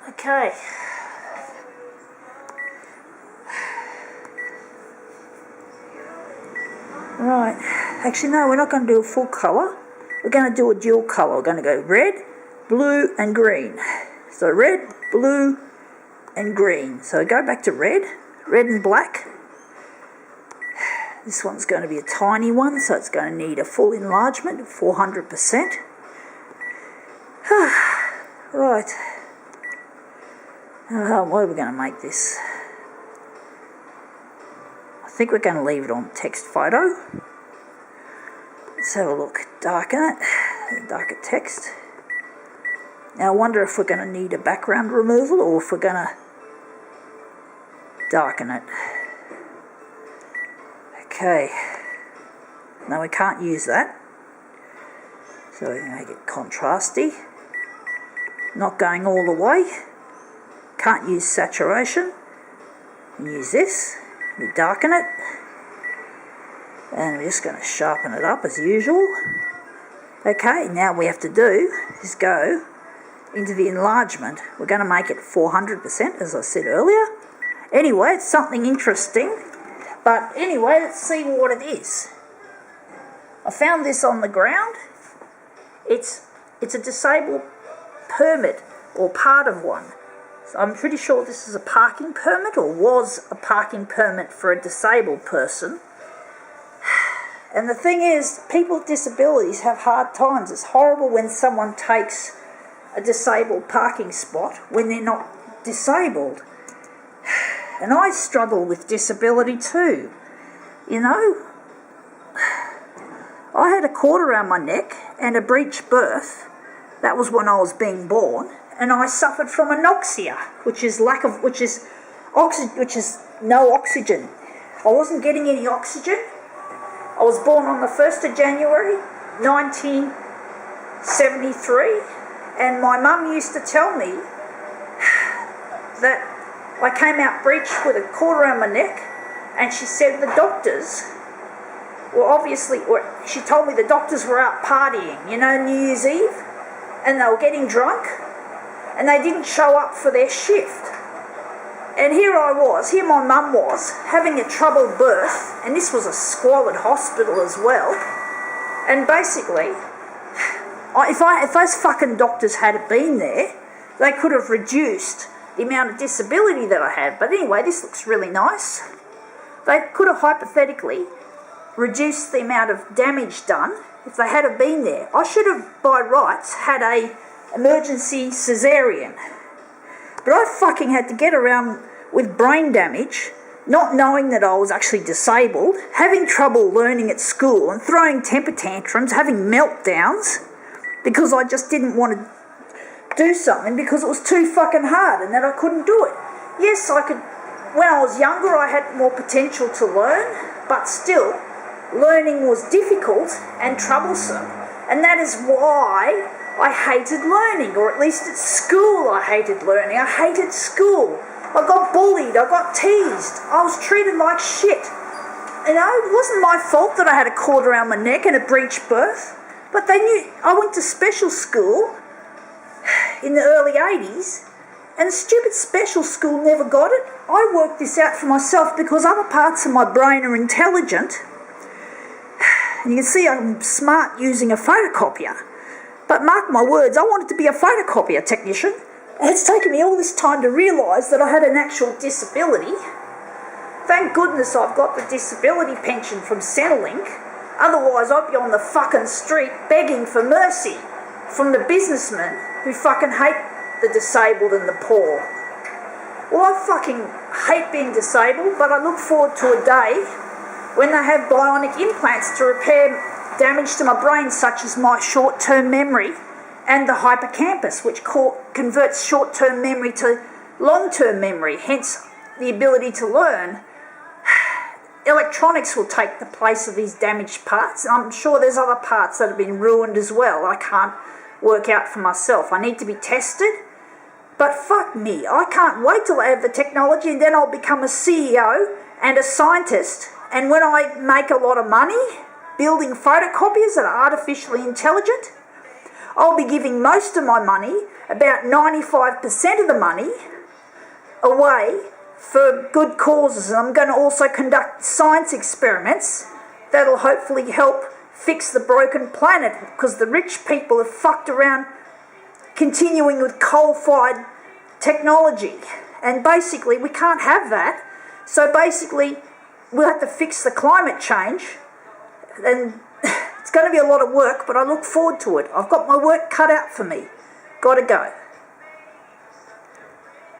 Okay. Right. Actually, no, we're not going to do a full colour. We're going to do a dual colour. We're going to go red, blue and green. So red, blue and green. So go back to red and black. This one's going to be a tiny one, so it's going to need a full enlargement of 400%. Right. What are we going to make this? I think we're going to leave it on text photo. Let's have a look. Darken it. Darker text. Now I wonder if we're going to need a background removal or if we're going to darken it. Okay. No, we can't use that. So we're going to make it contrasty. Not going all the way. Can't use saturation. We use this. We darken it. And we're just going to sharpen it up as usual. Okay, now what we have to do is go into the enlargement. We're going to make it 400%, as I said earlier. Anyway, it's something interesting. But anyway, let's see what it is. I found this on the ground. It's a disabled permit, or part of one. So I'm pretty sure this is a parking permit, or was a parking permit for a disabled person. And the thing is, people with disabilities have hard times. It's horrible when someone takes a disabled parking spot when they're not disabled. And I struggle with disability too. You know, I had a cord around my neck and a breech birth. That was when I was being born, and I suffered from anoxia, which is no oxygen. I wasn't getting any oxygen. I was born on the 1st of January 1973, and my mum used to tell me that I came out breech with a cord around my neck, and she said the doctors she told me the doctors were out partying, you know, New Year's Eve, and they were getting drunk, and they didn't show up for their shift. And here my mum was, having a troubled birth, and this was a squalid hospital as well, and basically, if those fucking doctors had been there, they could have reduced the amount of disability that I had. But anyway, this looks really nice. They could have hypothetically reduced the amount of damage done if they had been there. I should have, by rights, had a emergency caesarean. But I fucking had to get around with brain damage, not knowing that I was actually disabled, having trouble learning at school and throwing temper tantrums, having meltdowns, because I just didn't want to do something because it was too fucking hard and that I couldn't do it. Yes, I could. When I was younger, I had more potential to learn, but still, learning was difficult and troublesome, and that is why I hated learning, or at least at school I hated learning. I hated school. I got bullied, I got teased, I was treated like shit. You know, it wasn't my fault that I had a cord around my neck and a breech birth, but they knew. I went to special school in the early 80s, and the stupid special school never got it. I worked this out for myself because other parts of my brain are intelligent. And you can see I'm smart using a photocopier. But mark my words, I wanted to be a photocopier technician. And it's taken me all this time to realise that I had an actual disability. Thank goodness I've got the disability pension from Centrelink. Otherwise I'd be on the fucking street begging for mercy from the businessmen who fucking hate the disabled and the poor. Well, I fucking hate being disabled, but I look forward to a day when they have bionic implants to repair damage to my brain, such as my short-term memory and the hippocampus, which converts short-term memory to long-term memory, hence the ability to learn. Electronics will take the place of these damaged parts. I'm sure there's other parts that have been ruined as well. I can't work out for myself. I need to be tested. But fuck me, I can't wait till I have the technology, and then I'll become a CEO and a scientist. And when I make a lot of money building photocopiers that are artificially intelligent, I'll be giving most of my money, about 95% of the money, away for good causes. And I'm going to also conduct science experiments that'll hopefully help fix the broken planet, because the rich people have fucked around continuing with coal-fired technology. And basically we can't have that. So basically we'll have to fix the climate change, and it's going to be a lot of work, but I look forward to it. I've got my work cut out for me. Gotta go.